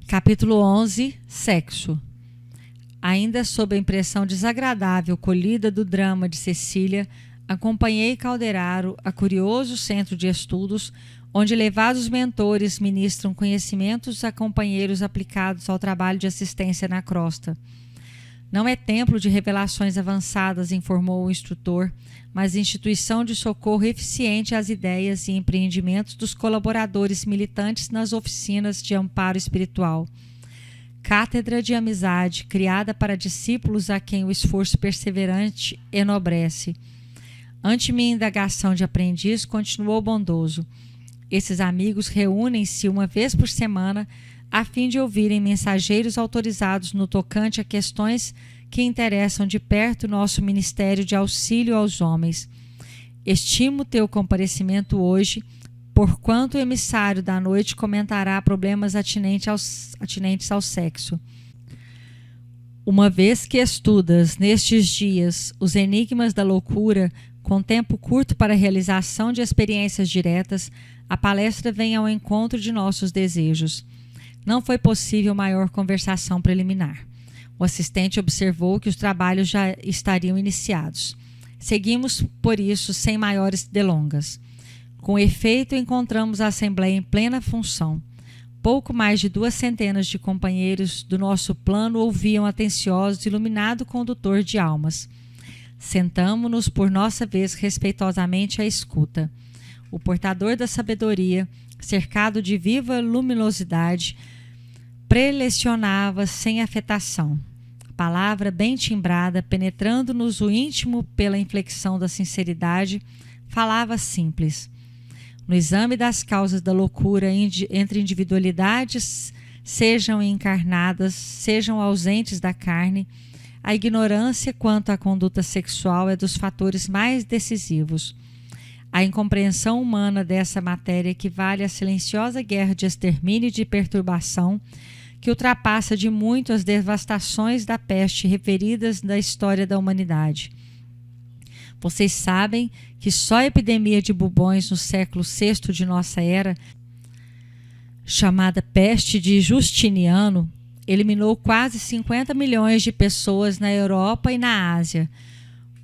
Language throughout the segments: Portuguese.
Capítulo 11. Sexo. Ainda sob a impressão desagradável colhida do drama de Cecília, acompanhei Calderaro a curioso centro de estudos, onde elevados mentores ministram conhecimentos a companheiros aplicados ao trabalho de assistência na crosta. Não é templo de revelações avançadas, informou o instrutor, mas instituição de socorro eficiente às ideias e empreendimentos dos colaboradores militantes nas oficinas de amparo espiritual. Cátedra de amizade, criada para discípulos a quem o esforço perseverante enobrece. Ante minha indagação de aprendiz, continuou bondoso. Esses amigos reúnem-se uma vez por semana a fim de ouvirem mensageiros autorizados no tocante a questões que interessam de perto nosso ministério de auxílio aos homens. Estimo teu comparecimento hoje, porquanto o emissário da noite comentará problemas atinentes ao sexo. Uma vez que estudas, nestes dias, os enigmas da loucura, com tempo curto para a realização de experiências diretas, a palestra vem ao encontro de nossos desejos. Não foi possível maior conversação preliminar. O assistente observou que os trabalhos já estariam iniciados. Seguimos, por isso, sem maiores delongas. Com efeito, encontramos a Assembleia em plena função. Pouco mais de 200 de companheiros do nosso plano ouviam atenciosos o iluminado condutor de almas. Sentamo-nos, por nossa vez, respeitosamente à escuta. O portador da sabedoria, cercado de viva luminosidade, prelecionava sem afetação. A palavra bem timbrada, penetrando-nos o íntimo pela inflexão da sinceridade, falava simples. No exame das causas da loucura entre individualidades, sejam encarnadas, sejam ausentes da carne, a ignorância quanto à conduta sexual é dos fatores mais decisivos. A incompreensão humana dessa matéria equivale à silenciosa guerra de extermínio e de perturbação que ultrapassa de muito as devastações da peste referidas na história da humanidade. Vocês sabem que só a epidemia de bubões no século VI de nossa era, chamada peste de Justiniano, eliminou quase 50 milhões de pessoas na Europa e na Ásia,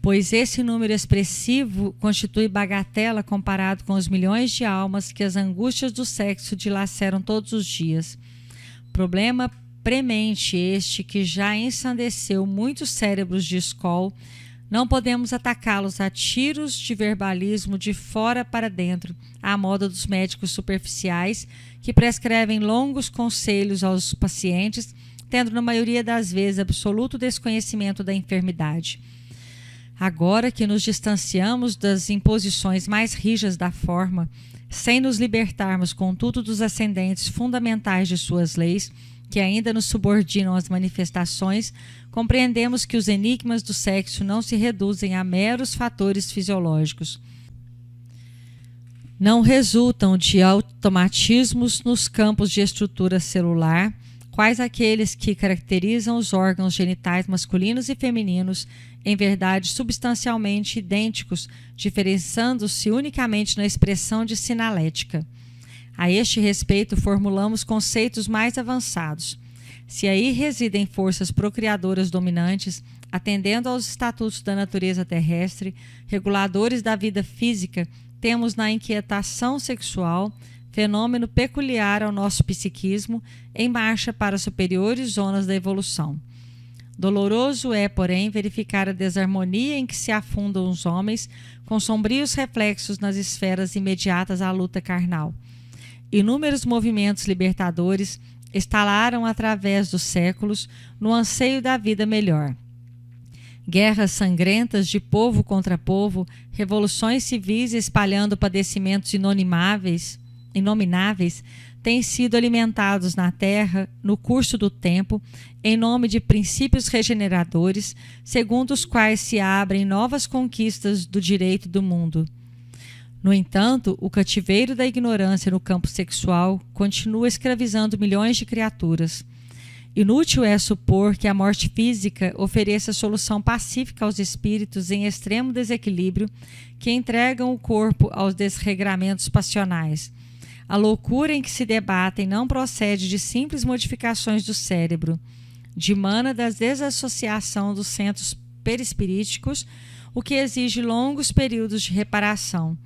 pois esse número expressivo constitui bagatela comparado com os milhões de almas que as angústias do sexo dilaceram todos os dias. Problema premente este que já ensandeceu muitos cérebros de escola. Não podemos atacá-los a tiros de verbalismo de fora para dentro, à moda dos médicos superficiais que prescrevem longos conselhos aos pacientes, tendo na maioria das vezes absoluto desconhecimento da enfermidade. Agora que nos distanciamos das imposições mais rijas da forma, sem nos libertarmos, contudo, dos ascendentes fundamentais de suas leis, que ainda nos subordinam às manifestações, compreendemos que os enigmas do sexo não se reduzem a meros fatores fisiológicos. Não resultam de automatismos nos campos de estrutura celular, quais aqueles que caracterizam os órgãos genitais masculinos e femininos, em verdade substancialmente idênticos, diferenciando-se unicamente na expressão de sinalética. A este respeito, formulamos conceitos mais avançados. Se aí residem forças procriadoras dominantes, atendendo aos estatutos da natureza terrestre, reguladores da vida física, temos na inquietação sexual, fenômeno peculiar ao nosso psiquismo, em marcha para superiores zonas da evolução. Doloroso é, porém, verificar a desarmonia em que se afundam os homens, com sombrios reflexos nas esferas imediatas à luta carnal. Inúmeros movimentos libertadores estalaram através dos séculos no anseio da vida melhor. Guerras sangrentas de povo contra povo, revoluções civis espalhando padecimentos inomináveis, têm sido alimentados na terra, no curso do tempo, em nome de princípios regeneradores, segundo os quais se abrem novas conquistas do direito do mundo. No entanto, o cativeiro da ignorância no campo sexual continua escravizando milhões de criaturas. Inútil é supor que a morte física ofereça solução pacífica aos espíritos em extremo desequilíbrio que entregam o corpo aos desregramentos passionais. A loucura em que se debatem não procede de simples modificações do cérebro, dimana da desassociação dos centros perispiríticos, o que exige longos períodos de reparação.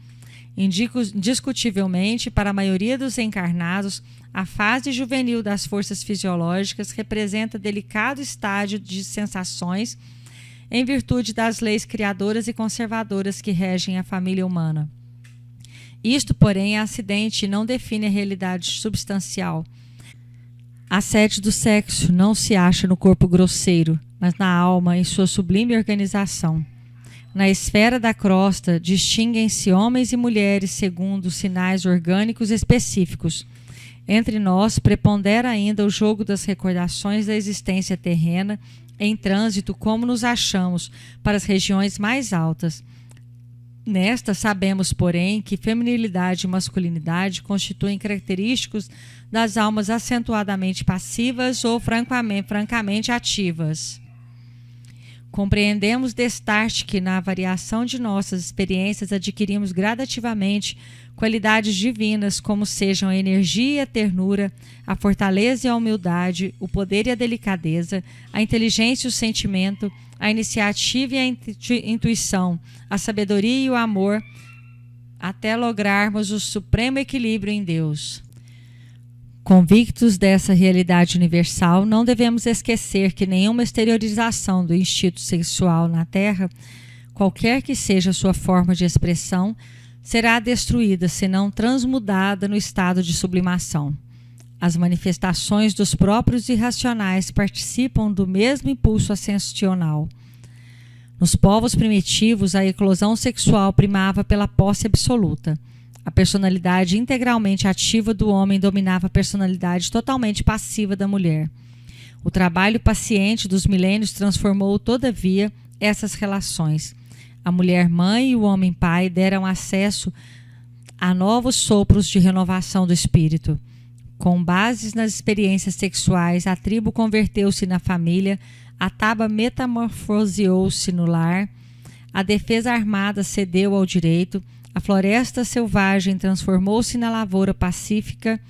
Indiscutivelmente, para a maioria dos encarnados, a fase juvenil das forças fisiológicas representa delicado estágio de sensações em virtude das leis criadoras e conservadoras que regem a família humana. Isto, porém, é acidente e não define a realidade substancial. A sede do sexo não se acha no corpo grosseiro, mas na alma em sua sublime organização. Na esfera da crosta, distinguem-se homens e mulheres segundo sinais orgânicos específicos. Entre nós, prepondera ainda o jogo das recordações da existência terrena em trânsito como nos achamos para as regiões mais altas. Nesta, sabemos, porém, que feminilidade e masculinidade constituem característicos das almas acentuadamente passivas ou francamente ativas. Compreendemos destarte que na variação de nossas experiências adquirimos gradativamente qualidades divinas como sejam a energia e a ternura, a fortaleza e a humildade, o poder e a delicadeza, a inteligência e o sentimento, a iniciativa e a intuição, a sabedoria e o amor, até lograrmos o supremo equilíbrio em Deus. Convictos dessa realidade universal, não devemos esquecer que nenhuma exteriorização do instinto sexual na Terra, qualquer que seja a sua forma de expressão, será destruída senão transmudada no estado de sublimação. As manifestações dos próprios irracionais participam do mesmo impulso ascensional. Nos povos primitivos, a eclosão sexual primava pela posse absoluta. A personalidade integralmente ativa do homem dominava a personalidade totalmente passiva da mulher. O trabalho paciente dos milênios transformou, todavia, essas relações. A mulher-mãe e o homem-pai deram acesso a novos sopros de renovação do espírito. Com bases nas experiências sexuais, a tribo converteu-se na família, a taba metamorfoseou-se no lar, a defesa armada cedeu ao direito, a floresta selvagem transformou-se na lavoura pacífica,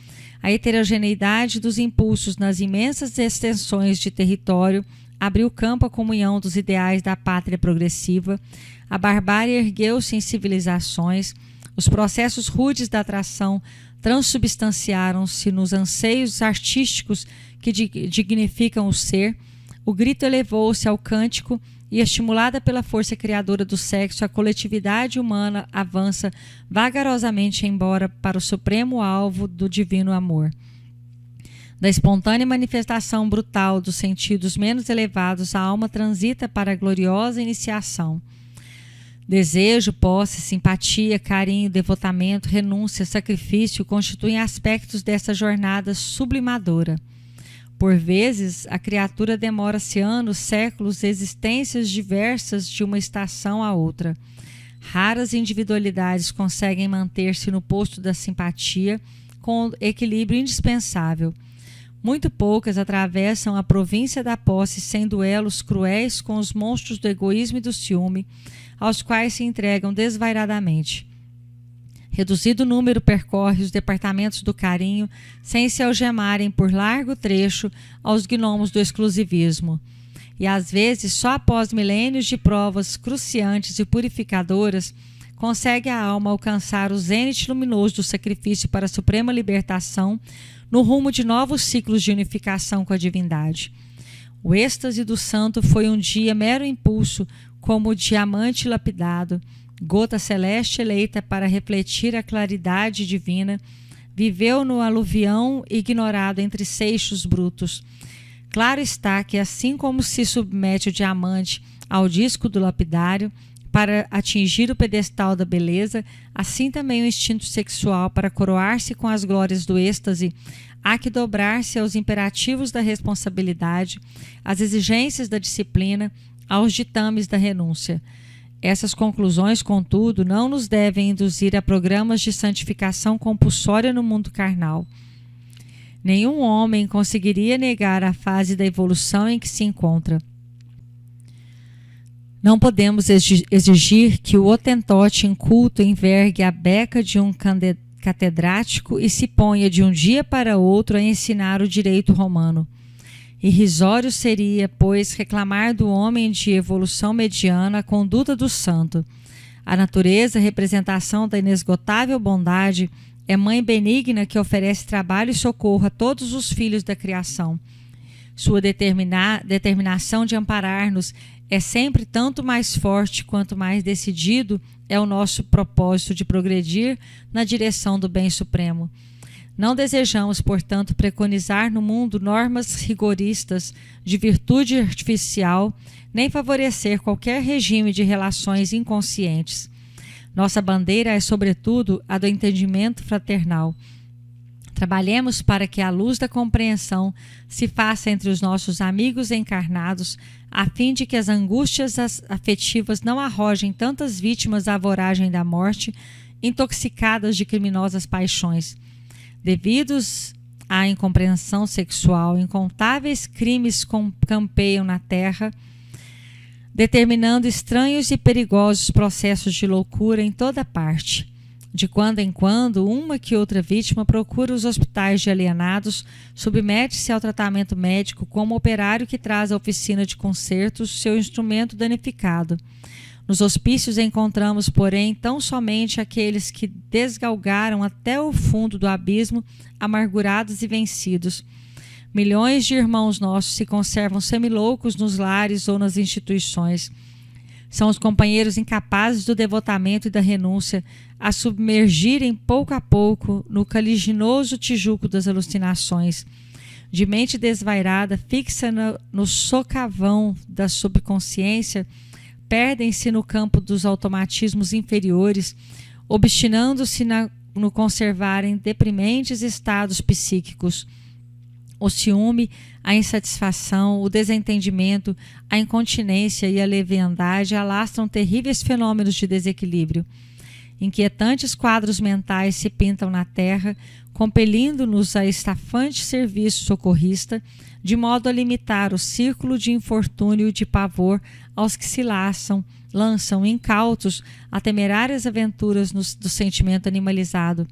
a heterogeneidade dos impulsos nas imensas extensões de território abriu campo à comunhão dos ideais da pátria progressiva, a barbárie ergueu-se em civilizações, os processos rudes da atração transubstanciaram-se nos anseios artísticos que dignificam o ser, o grito elevou-se ao cântico e, estimulada pela força criadora do sexo, a coletividade humana avança vagarosamente embora para o supremo alvo do divino amor. Da espontânea manifestação brutal dos sentidos menos elevados, a alma transita para a gloriosa iniciação. Desejo, posse, simpatia, carinho, devotamento, renúncia, sacrifício constituem aspectos dessa jornada sublimadora. Por vezes, a criatura demora-se anos, séculos, existências diversas de uma estação a outra. Raras individualidades conseguem manter-se no posto da simpatia com o equilíbrio indispensável. Muito poucas atravessam a província da posse sem duelos cruéis com os monstros do egoísmo e do ciúme, aos quais se entregam desvairadamente. Reduzido número percorre os departamentos do carinho sem se algemarem por largo trecho aos gnomos do exclusivismo. E às vezes, só após milênios de provas cruciantes e purificadoras, consegue a alma alcançar o zênite luminoso do sacrifício para a suprema libertação no rumo de novos ciclos de unificação com a divindade. O êxtase do santo foi um dia mero impulso, como o diamante lapidado, gota celeste eleita para refletir a claridade divina, viveu no aluvião ignorado entre seixos brutos. Claro está que, assim como se submete o diamante ao disco do lapidário para atingir o pedestal da beleza, assim também o instinto sexual, para coroar-se com as glórias do êxtase, há que dobrar-se aos imperativos da responsabilidade, às exigências da disciplina, aos ditames da renúncia. Essas conclusões, contudo, não nos devem induzir a programas de santificação compulsória no mundo carnal. Nenhum homem conseguiria negar a fase da evolução em que se encontra. Não podemos exigir que o hotentote inculto envergue a beca de um catedrático e se ponha de um dia para outro a ensinar o direito romano. Irrisório seria, pois, reclamar do homem de evolução mediana a conduta do santo. A natureza, representação da inesgotável bondade, é mãe benigna que oferece trabalho e socorro a todos os filhos da criação. Sua determinação de amparar-nos é sempre tanto mais forte quanto mais decidido é o nosso propósito de progredir na direção do bem supremo. Não desejamos, portanto, preconizar no mundo normas rigoristas de virtude artificial, nem favorecer qualquer regime de relações inconscientes. Nossa bandeira é, sobretudo, a do entendimento fraternal. Trabalhemos para que a luz da compreensão se faça entre os nossos amigos encarnados, a fim de que as angústias afetivas não arrojem tantas vítimas à voragem da morte, intoxicadas de criminosas paixões. Devidos à incompreensão sexual, incontáveis crimes campeiam na terra, determinando estranhos e perigosos processos de loucura em toda parte. De quando em quando, uma que outra vítima procura os hospitais de alienados, submete-se ao tratamento médico como operário que traz à oficina de consertos seu instrumento danificado. Nos hospícios encontramos, porém, tão somente aqueles que desgalgaram até o fundo do abismo, amargurados e vencidos. Milhões de irmãos nossos se conservam semiloucos nos lares ou nas instituições. São os companheiros incapazes do devotamento e da renúncia a submergirem pouco a pouco no caliginoso tijuco das alucinações. De mente desvairada, fixa no socavão da subconsciência, perdem-se no campo dos automatismos inferiores, obstinando-se no conservarem deprimentes estados psíquicos. O ciúme, a insatisfação, o desentendimento, a incontinência e a leviandade alastram terríveis fenômenos de desequilíbrio. Inquietantes quadros mentais se pintam na terra, compelindo-nos a estafante serviço socorrista, de modo a limitar o círculo de infortúnio e de pavor aos que se lançam incautos a temerárias aventuras do sentimento animalizado.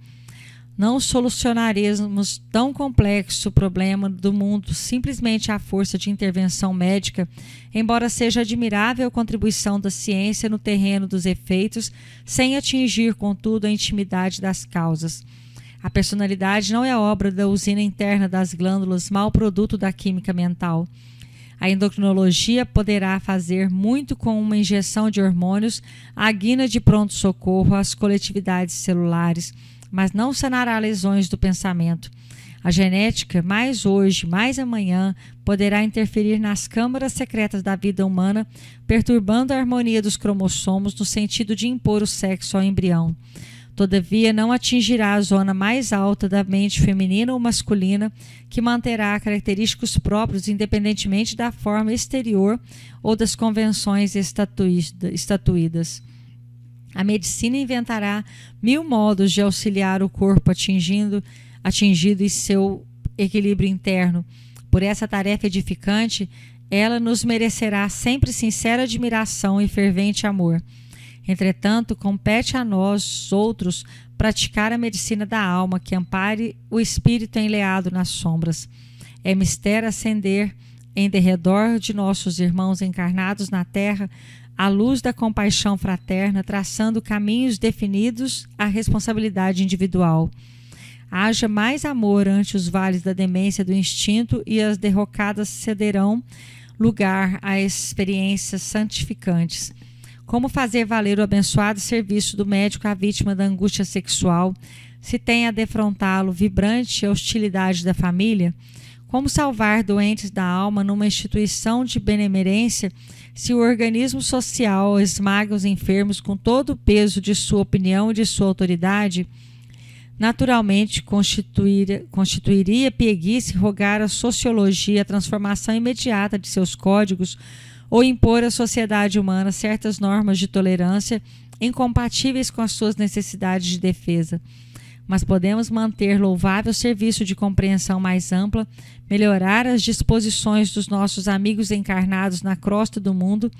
Não solucionaremos tão complexo problema do mundo simplesmente à força de intervenção médica, embora seja admirável a contribuição da ciência no terreno dos efeitos, sem atingir, contudo, a intimidade das causas. A personalidade não é obra da usina interna das glândulas, mal produto da química mental. A endocrinologia poderá fazer muito com uma injeção de hormônios, a guina de pronto-socorro às coletividades celulares, mas não sanará lesões do pensamento. A genética, mais hoje, mais amanhã, poderá interferir nas câmaras secretas da vida humana, perturbando a harmonia dos cromossomos no sentido de impor o sexo ao embrião. Todavia, não atingirá a zona mais alta da mente feminina ou masculina, que manterá característicos próprios independentemente da forma exterior ou das convenções estatuídas. A medicina inventará 1000 modos de auxiliar o corpo atingido e seu equilíbrio interno. Por essa tarefa edificante, ela nos merecerá sempre sincera admiração e fervente amor. Entretanto, compete a nós, outros, praticar a medicina da alma que ampare o espírito enleado nas sombras. É mister acender em derredor de nossos irmãos encarnados na terra a luz da compaixão fraterna, traçando caminhos definidos à responsabilidade individual. Haja mais amor ante os vales da demência do instinto e as derrocadas cederão lugar a experiências santificantes. Como fazer valer o abençoado serviço do médico à vítima da angústia sexual, se tem a defrontá-lo vibrante a hostilidade da família? Como salvar doentes da alma numa instituição de benemerência, se o organismo social esmaga os enfermos com todo o peso de sua opinião e de sua autoridade? Naturalmente, constituiria pieguice rogar à sociologia a transformação imediata de seus códigos ou impor à sociedade humana certas normas de tolerância incompatíveis com as suas necessidades de defesa. Mas podemos manter louvável serviço de compreensão mais ampla, melhorar as disposições dos nossos amigos encarnados na crosta do mundo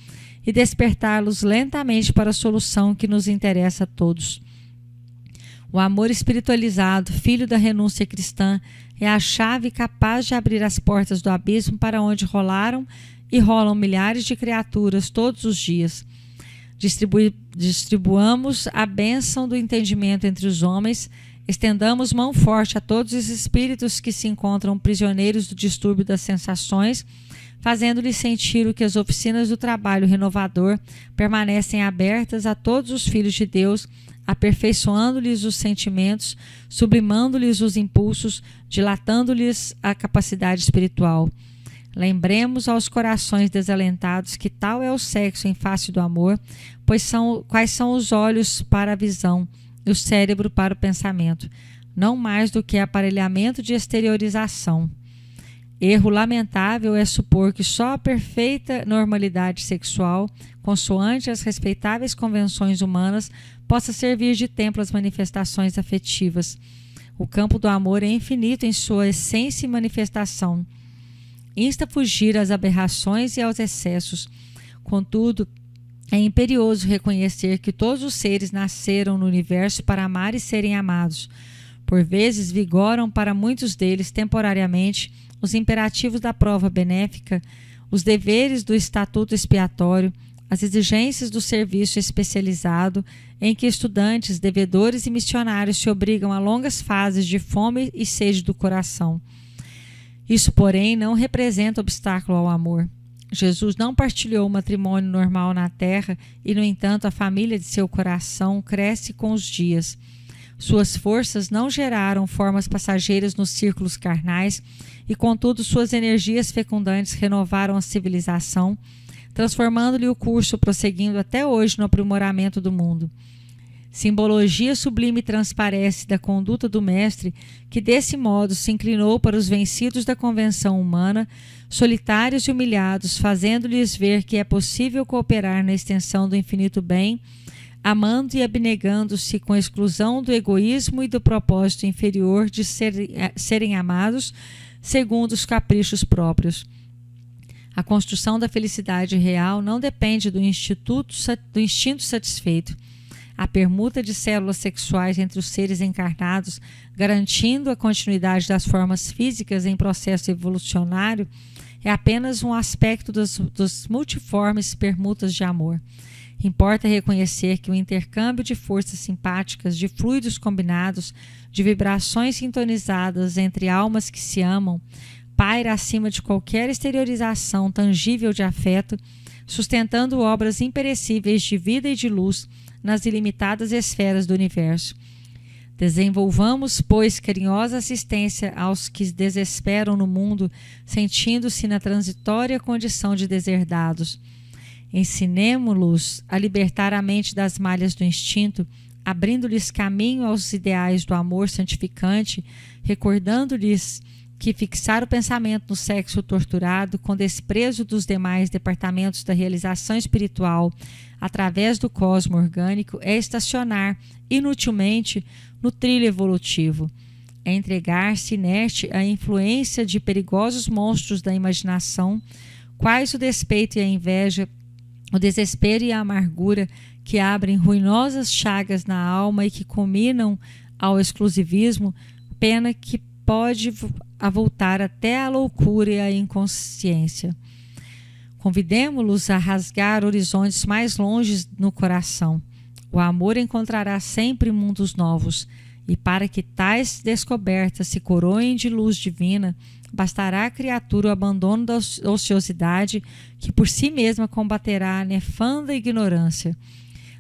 e despertá-los lentamente para a solução que nos interessa a todos. O amor espiritualizado, filho da renúncia cristã, é a chave capaz de abrir as portas do abismo para onde rolaram e rolam milhares de criaturas todos os dias. Distribuamos a bênção do entendimento entre os homens, estendamos mão forte a todos os espíritos que se encontram prisioneiros do distúrbio das sensações, fazendo-lhes sentir o que as oficinas do trabalho renovador permanecem abertas a todos os filhos de Deus, aperfeiçoando-lhes os sentimentos, sublimando-lhes os impulsos, dilatando-lhes a capacidade espiritual. Lembremos aos corações desalentados que tal é o sexo em face do amor, pois quais são os olhos para a visão e o cérebro para o pensamento, não mais do que aparelhamento de exteriorização. Erro lamentável é supor que só a perfeita normalidade sexual, consoante as respeitáveis convenções humanas, possa servir de templo às manifestações afetivas. O campo do amor é infinito em sua essência e manifestação. Insta a fugir às aberrações e aos excessos. Contudo, é imperioso reconhecer que todos os seres nasceram no universo para amar e serem amados. Por vezes vigoram para muitos deles temporariamente os imperativos da prova benéfica, os deveres do estatuto expiatório, as exigências do serviço especializado, em que estudantes, devedores e missionários se obrigam a longas fases de fome e sede do coração. Isso, porém, não representa obstáculo ao amor. Jesus não partilhou o matrimônio normal na terra e, no entanto, a família de seu coração cresce com os dias. Suas forças não geraram formas passageiras nos círculos carnais e, contudo, suas energias fecundantes renovaram a civilização, transformando-lhe o curso, prosseguindo até hoje no aprimoramento do mundo. Simbologia sublime transparece da conduta do Mestre, que desse modo se inclinou para os vencidos da convenção humana, solitários e humilhados, fazendo-lhes ver que é possível cooperar na extensão do infinito bem, amando e abnegando-se com exclusão do egoísmo e do propósito inferior de serem amados segundo os caprichos próprios. A construção da felicidade real não depende do instinto satisfeito. A permuta de células sexuais entre os seres encarnados, garantindo a continuidade das formas físicas em processo evolucionário, é apenas um aspecto das multiformes permutas de amor. Importa reconhecer que o intercâmbio de forças simpáticas, de fluidos combinados, de vibrações sintonizadas entre almas que se amam, paira acima de qualquer exteriorização tangível de afeto, sustentando obras imperecíveis de vida e de luz nas ilimitadas esferas do universo. Desenvolvamos, pois, carinhosa assistência aos que desesperam no mundo, sentindo-se na transitória condição de deserdados. Ensinemo-los a libertar a mente das malhas do instinto, abrindo-lhes caminho aos ideais do amor santificante, recordando-lhes que fixar o pensamento no sexo torturado, com desprezo dos demais departamentos da realização espiritual, através do cosmo orgânico, é estacionar inutilmente no trilho evolutivo. É entregar-se inerte à influência de perigosos monstros da imaginação, quais o despeito e a inveja, o desespero e a amargura, que abrem ruinosas chagas na alma e que culminam ao exclusivismo, pena que pode voltar até a loucura e a inconsciência. Convidemo-los a rasgar horizontes mais longes no coração. O amor encontrará sempre mundos novos, e para que tais descobertas se coroem de luz divina, bastará à criatura o abandono da ociosidade, que por si mesma combaterá a nefanda ignorância.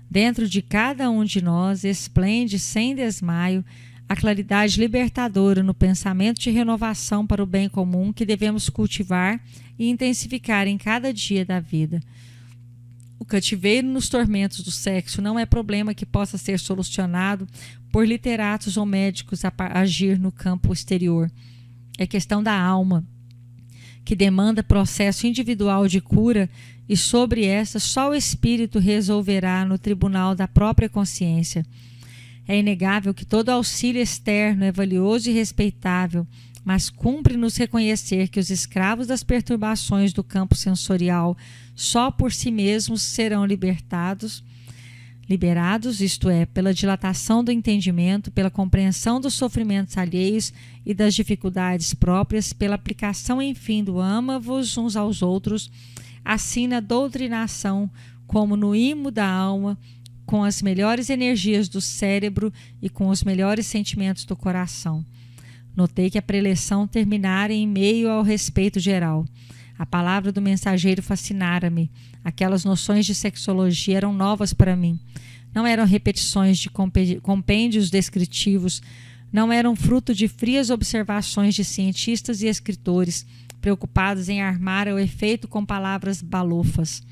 Dentro de cada um de nós esplende sem desmaio a claridade libertadora no pensamento de renovação para o bem comum que devemos cultivar e intensificar em cada dia da vida. O cativeiro nos tormentos do sexo não é problema que possa ser solucionado por literatos ou médicos a agir no campo exterior. É questão da alma, que demanda processo individual de cura, e sobre essa só o espírito resolverá no tribunal da própria consciência. É inegável que todo auxílio externo é valioso e respeitável, mas cumpre-nos reconhecer que os escravos das perturbações do campo sensorial só por si mesmos serão liberados, isto é, pela dilatação do entendimento, pela compreensão dos sofrimentos alheios e das dificuldades próprias, pela aplicação, enfim, do ama-vos uns aos outros, assim na doutrinação como no imo da alma, com as melhores energias do cérebro e com os melhores sentimentos do coração. Notei que a preleção terminara em meio ao respeito geral. A palavra do mensageiro fascinara-me. Aquelas noções de sexologia eram novas para mim. Não eram repetições de compêndios descritivos, não eram fruto de frias observações de cientistas e escritores, preocupados em armar o efeito com palavras balofas.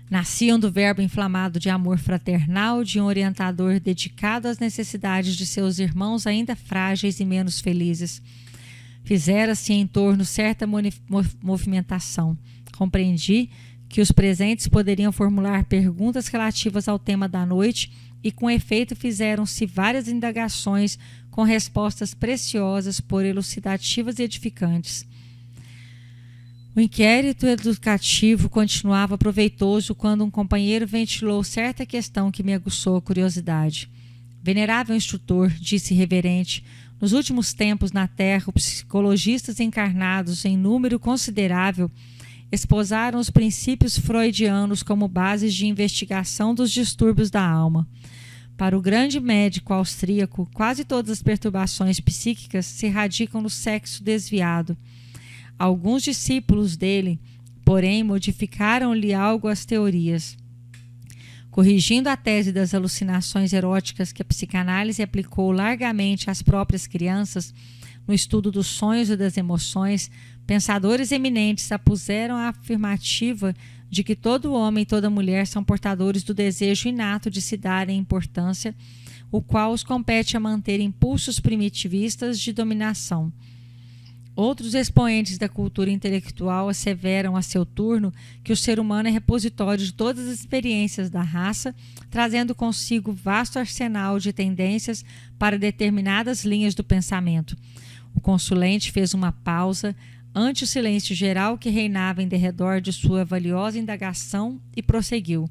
Nasciam do verbo inflamado de amor fraternal de um orientador dedicado às necessidades de seus irmãos ainda frágeis e menos felizes. Fizera-se em torno certa movimentação. Compreendi que os presentes poderiam formular perguntas relativas ao tema da noite e, com efeito, fizeram-se várias indagações com respostas preciosas, por elucidativas e edificantes. O inquérito educativo continuava proveitoso quando um companheiro ventilou certa questão que me aguçou a curiosidade. Venerável instrutor, disse reverente, nos últimos tempos na Terra, os psicologistas encarnados em número considerável esposaram os princípios freudianos como bases de investigação dos distúrbios da alma. Para o grande médico austríaco, quase todas as perturbações psíquicas se radicam no sexo desviado. Alguns discípulos dele, porém, modificaram-lhe algo as teorias. Corrigindo a tese das alucinações eróticas que a psicanálise aplicou largamente às próprias crianças, no estudo dos sonhos e das emoções, pensadores eminentes apuseram a afirmativa de que todo homem e toda mulher são portadores do desejo inato de se darem importância, o qual os compete a manter impulsos primitivistas de dominação. Outros expoentes da cultura intelectual asseveram a seu turno que o ser humano é repositório de todas as experiências da raça, trazendo consigo vasto arsenal de tendências para determinadas linhas do pensamento. O consulente fez uma pausa ante o silêncio geral que reinava em derredor de sua valiosa indagação e prosseguiu.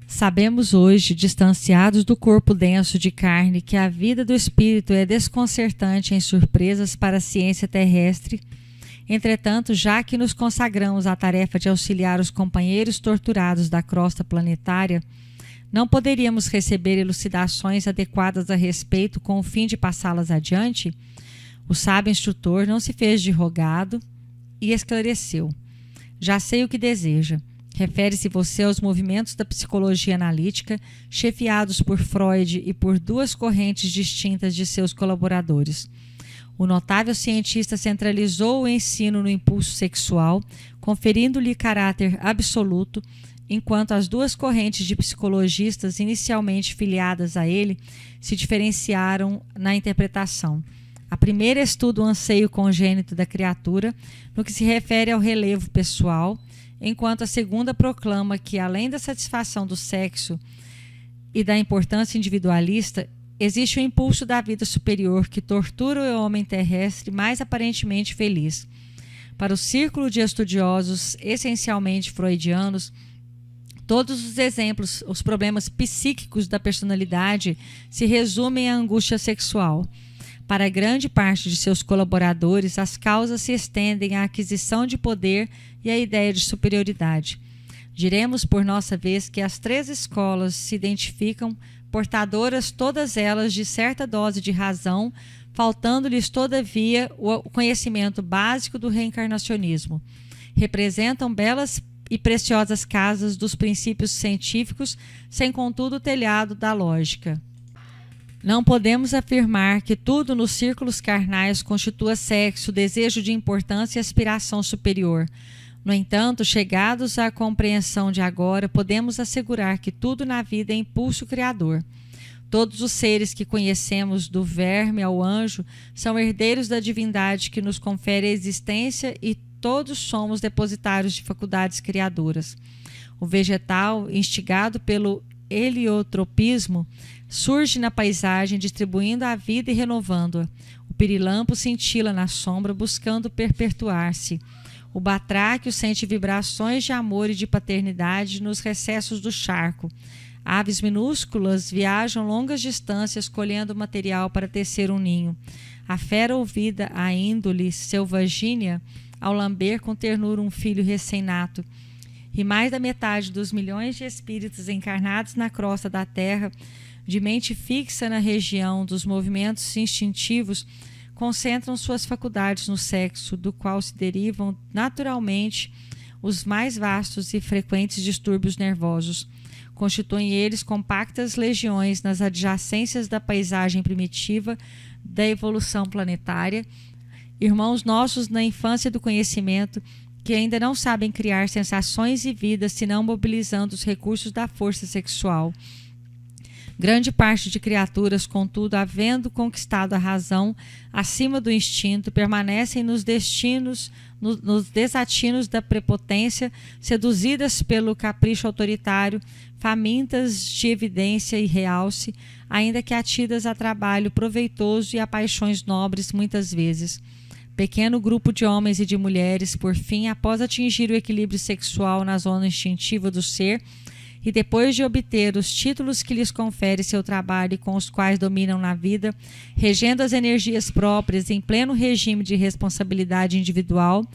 Sabemos hoje, distanciados do corpo denso de carne, que a vida do espírito é desconcertante em surpresas para a ciência terrestre. Entretanto, já que nos consagramos à tarefa de auxiliar os companheiros torturados da crosta planetária, não poderíamos receber elucidações adequadas a respeito com o fim de passá-las adiante? O sábio instrutor não se fez de rogado e esclareceu. Já sei o que deseja. Refere-se você aos movimentos da psicologia analítica, chefiados por Freud e por duas correntes distintas de seus colaboradores. O notável cientista centralizou o ensino no impulso sexual, conferindo-lhe caráter absoluto, enquanto as duas correntes de psicologistas inicialmente filiadas a ele se diferenciaram na interpretação. A primeira estuda o anseio congênito da criatura, no que se refere ao relevo pessoal, enquanto a segunda proclama que, além da satisfação do sexo e da importância individualista, existe o impulso da vida superior que tortura o homem terrestre mais aparentemente feliz. Para o círculo de estudiosos essencialmente freudianos, todos os exemplos, os problemas psíquicos da personalidade se resumem à angústia sexual. Para grande parte de seus colaboradores, as causas se estendem à aquisição de poder e à ideia de superioridade. Diremos, por nossa vez, que as três escolas se identificam portadoras todas elas de certa dose de razão, faltando-lhes, todavia, o conhecimento básico do reencarnacionismo. Representam belas e preciosas casas dos princípios científicos, sem contudo o telhado da lógica. Não podemos afirmar que tudo nos círculos carnais constitua sexo, desejo de importância e aspiração superior. No entanto, chegados à compreensão de agora, podemos assegurar que tudo na vida é impulso criador. Todos os seres que conhecemos, do verme ao anjo, são herdeiros da divindade que nos confere a existência e todos somos depositários de faculdades criadoras. O vegetal, instigado pelo heliotropismo, surge na paisagem, distribuindo a vida e renovando-a. O pirilampo cintila na sombra, buscando perpetuar-se. O batráquio sente vibrações de amor e de paternidade nos recessos do charco. Aves minúsculas viajam longas distâncias colhendo material para tecer um ninho. A fera ouvida, a índole selvagínea, ao lamber com ternura um filho recém-nato. E mais da metade dos milhões de espíritos encarnados na crosta da terra, de mente fixa na região dos movimentos instintivos, concentram suas faculdades no sexo, do qual se derivam naturalmente os mais vastos e frequentes distúrbios nervosos. Constituem eles compactas legiões nas adjacências da paisagem primitiva da evolução planetária, irmãos nossos na infância do conhecimento, que ainda não sabem criar sensações e vidas senão mobilizando os recursos da força sexual. Grande parte de criaturas, contudo, havendo conquistado a razão acima do instinto, permanecem nos desatinos da prepotência, seduzidas pelo capricho autoritário, famintas de evidência e realce, ainda que atidas a trabalho proveitoso e a paixões nobres muitas vezes. Pequeno grupo de homens e de mulheres, por fim, após atingir o equilíbrio sexual na zona instintiva do ser, e depois de obter os títulos que lhes confere seu trabalho e com os quais dominam na vida, regendo as energias próprias em pleno regime de responsabilidade individual,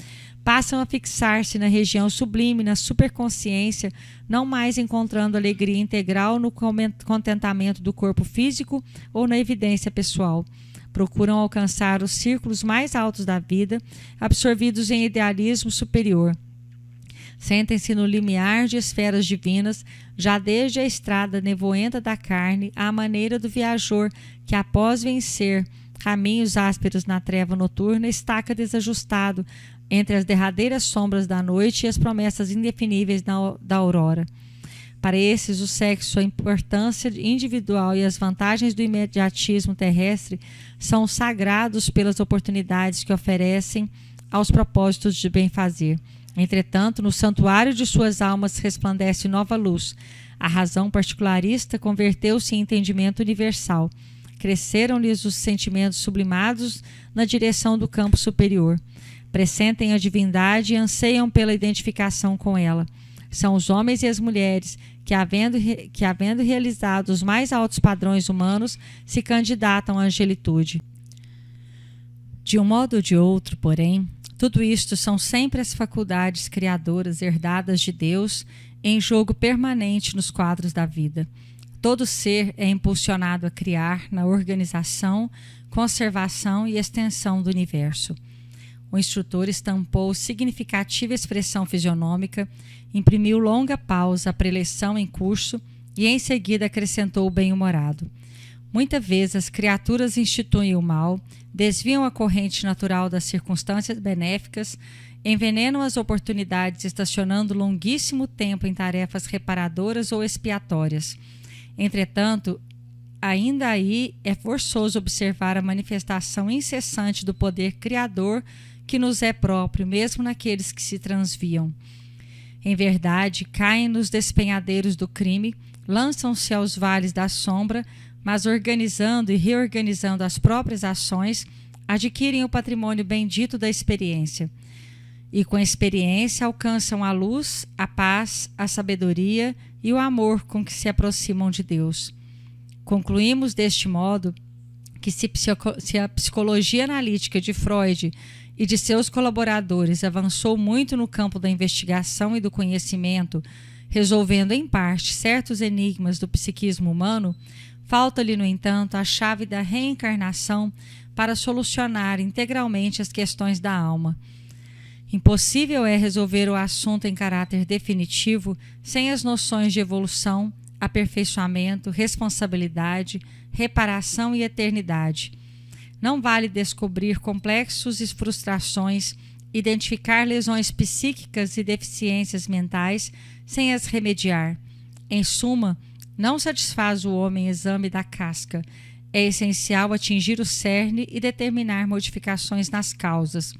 passam a fixar-se na região sublime, na superconsciência, não mais encontrando alegria integral no contentamento do corpo físico ou na evidência pessoal. Procuram alcançar os círculos mais altos da vida, absorvidos em idealismo superior. Sentem-se no limiar de esferas divinas, já desde a estrada nevoenta da carne, à maneira do viajor que, após vencer caminhos ásperos na treva noturna, estaca desajustado entre as derradeiras sombras da noite e as promessas indefiníveis da aurora. Para esses, o sexo, a importância individual e as vantagens do imediatismo terrestre são sagrados pelas oportunidades que oferecem aos propósitos de bem-fazer. Entretanto, no santuário de suas almas resplandece nova luz. A razão particularista converteu-se em entendimento universal. Cresceram-lhes os sentimentos sublimados na direção do campo superior. Pressentem a divindade e anseiam pela identificação com ela. São os homens e as mulheres que, havendo realizado os mais altos padrões humanos, se candidatam à angelitude. De um modo ou de outro, porém, tudo isto são sempre as faculdades criadoras herdadas de Deus em jogo permanente nos quadros da vida. Todo ser é impulsionado a criar na organização, conservação e extensão do universo. O instrutor estampou significativa expressão fisionômica, imprimiu longa pausa à preleção em curso e em seguida acrescentou o bem-humorado. Muitas vezes as criaturas instituem o mal, desviam a corrente natural das circunstâncias benéficas, envenenam as oportunidades estacionando longuíssimo tempo em tarefas reparadoras ou expiatórias. Entretanto, ainda aí é forçoso observar a manifestação incessante do poder criador que nos é próprio, mesmo naqueles que se transviam. Em verdade, caem nos despenhadeiros do crime, lançam-se aos vales da sombra, mas organizando e reorganizando as próprias ações, adquirem o patrimônio bendito da experiência. E com a experiência alcançam a luz, a paz, a sabedoria e o amor com que se aproximam de Deus. Concluímos deste modo que se a psicologia analítica de Freud e de seus colaboradores avançou muito no campo da investigação e do conhecimento, resolvendo em parte certos enigmas do psiquismo humano, falta-lhe, no entanto, a chave da reencarnação para solucionar integralmente as questões da alma. Impossível é resolver o assunto em caráter definitivo sem as noções de evolução, aperfeiçoamento, responsabilidade, reparação e eternidade. Não vale descobrir complexos e frustrações, identificar lesões psíquicas e deficiências mentais sem as remediar. Em suma, não satisfaz o homem exame da casca. É essencial atingir o cerne e determinar modificações nas causas.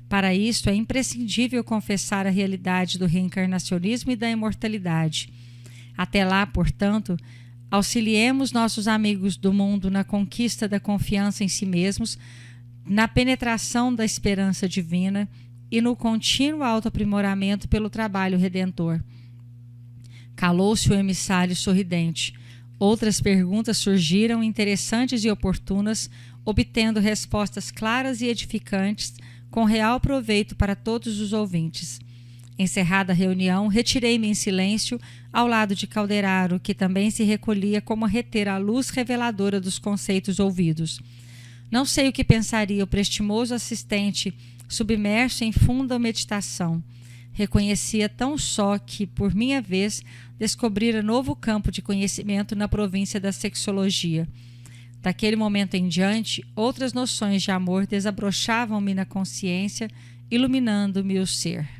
Para isso, é imprescindível confessar a realidade do reencarnacionismo e da imortalidade. Até lá, portanto, auxiliemos nossos amigos do mundo na conquista da confiança em si mesmos, na penetração da esperança divina, e no contínuo autoaprimoramento pelo trabalho redentor. Calou-se o emissário sorridente. Outras perguntas surgiram, interessantes e oportunas, obtendo respostas claras e edificantes, com real proveito para todos os ouvintes. Encerrada a reunião, retirei-me em silêncio ao lado de Calderaro, que também se recolhia como a reter a luz reveladora dos conceitos ouvidos. Não sei o que pensaria o prestimoso assistente, submerso em funda meditação. Reconhecia tão só que, por minha vez, descobrira novo campo de conhecimento na província da sexologia. Daquele momento em diante, outras noções de amor desabrochavam-me na consciência, iluminando-me o ser.